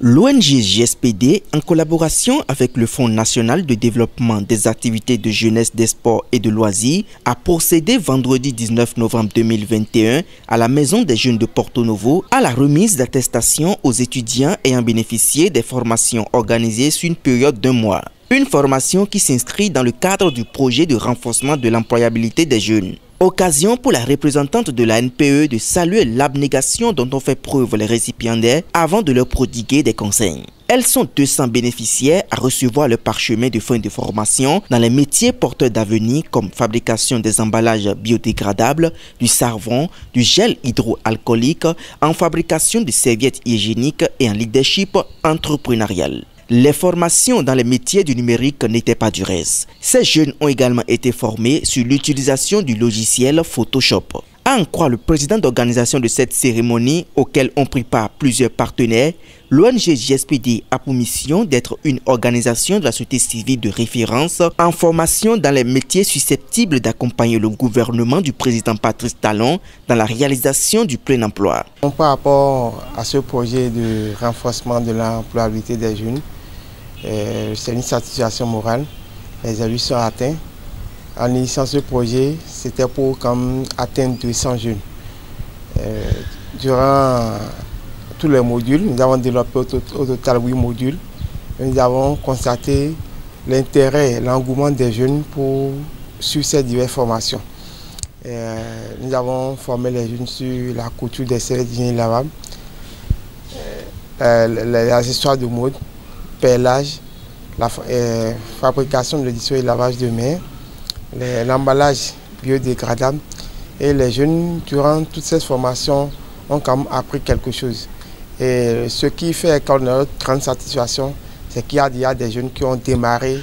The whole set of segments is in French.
L'ONG JSPD, en collaboration avec le Fonds national de développement des activités de jeunesse, des sports et de loisirs, a procédé vendredi 19 novembre 2021 à la Maison des Jeunes de Porto Novo à la remise d'attestations aux étudiants ayant bénéficié des formations organisées sur une période d'1 mois. Une formation qui s'inscrit dans le cadre du projet de renforcement de l'employabilité des jeunes. Occasion pour la représentante de la NPE de saluer l'abnégation dont ont fait preuve les récipiendaires avant de leur prodiguer des conseils. Elles sont 200 bénéficiaires à recevoir le parchemin de fin de formation dans les métiers porteurs d'avenir comme fabrication des emballages biodégradables, du savon, du gel hydroalcoolique, en fabrication de serviettes hygiéniques et en leadership entrepreneurial. Les formations dans les métiers du numérique n'étaient pas du reste. Ces jeunes ont également été formés sur l'utilisation du logiciel Photoshop. À en croire le président d'organisation de cette cérémonie, auquel ont pris part plusieurs partenaires, l'ONG JSPD a pour mission d'être une organisation de la société civile de référence en formation dans les métiers susceptibles d'accompagner le gouvernement du président Patrice Talon dans la réalisation du plein emploi. Par rapport à ce projet de renforcement de l'employabilité des jeunes, c'est une satisfaction morale. Les élus sont atteints. En initiant ce projet, c'était pour atteindre 200 jeunes. Durant tous les modules, nous avons développé au total 8 modules. Nous avons constaté l'intérêt, l'engouement des jeunes sur ces diverses formations. Nous avons formé les jeunes sur la couture des serviettes hygiéniques lavables, les accessoires de mode, perlage, la fabrication de l'édition et lavage de main, l'emballage biodégradable. Et les jeunes, durant toutes ces formations, ont quand même appris quelque chose. Et ce qui fait notre grande satisfaction, c'est qu'il y a déjà des jeunes qui ont démarré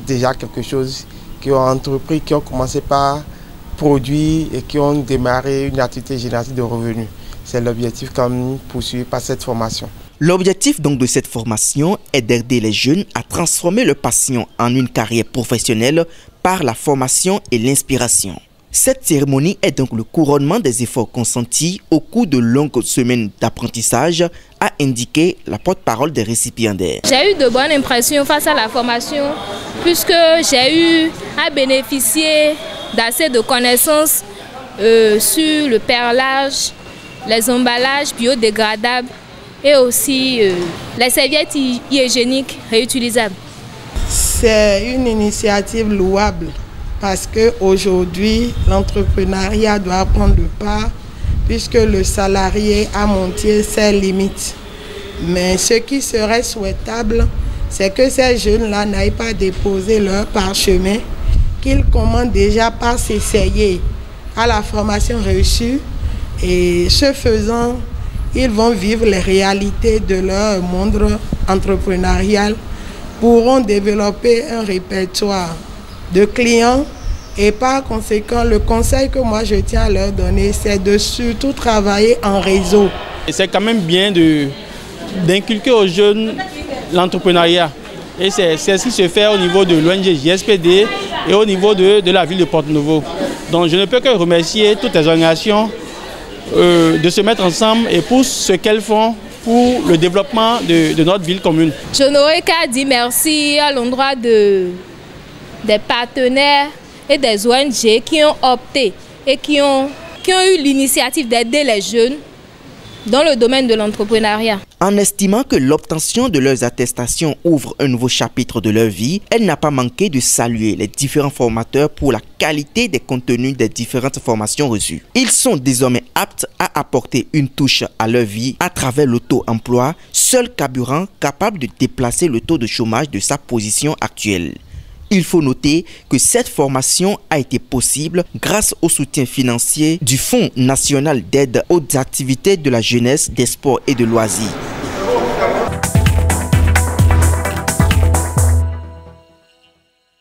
déjà quelque chose, qui ont entrepris, qui ont commencé par produire et qui ont démarré une activité génératrice de revenus. C'est l'objectif poursuivi par cette formation. L'objectif donc de cette formation est d'aider les jeunes à transformer leur passion en une carrière professionnelle par la formation et l'inspiration. Cette cérémonie est donc le couronnement des efforts consentis au cours de longues semaines d'apprentissage, a indiqué la porte-parole des récipiendaires. J'ai eu de bonnes impressions face à la formation puisque j'ai eu à bénéficier d'assez de connaissances sur le perlage, les emballages biodégradables et aussi les serviettes hygiéniques réutilisables. C'est une initiative louable parce qu'aujourd'hui, l'entrepreneuriat doit prendre le pas puisque le salarié a monté ses limites. Mais ce qui serait souhaitable, c'est que ces jeunes-là n'aillent pas déposer leur parchemin, qu'ils commencent déjà par s'essayer à la formation reçue et ce faisant, ils vont vivre les réalités de leur monde entrepreneurial, pourront développer un répertoire de clients et par conséquent, le conseil que moi je tiens à leur donner, c'est de surtout travailler en réseau. C'est quand même bien d'inculquer aux jeunes l'entrepreneuriat. Et c'est ce qui se fait au niveau de l'ONG JSPD et au niveau de la ville de Porto Novo. Donc je ne peux que remercier toutes les organisations de se mettre ensemble et pour ce qu'elles font pour le développement de notre ville commune. Je n'aurais qu'à dire merci à l'endroit des partenaires et des ONG qui ont opté et qui ont eu l'initiative d'aider les jeunes dans le domaine de l'entrepreneuriat. En estimant que l'obtention de leurs attestations ouvre un nouveau chapitre de leur vie, elle n'a pas manqué de saluer les différents formateurs pour la qualité des contenus des différentes formations reçues. Ils sont désormais aptes à apporter une touche à leur vie à travers l'auto-emploi, seul carburant capable de déplacer le taux de chômage de sa position actuelle. Il faut noter que cette formation a été possible grâce au soutien financier du Fonds national d'aide aux activités de la jeunesse, des sports et de loisirs.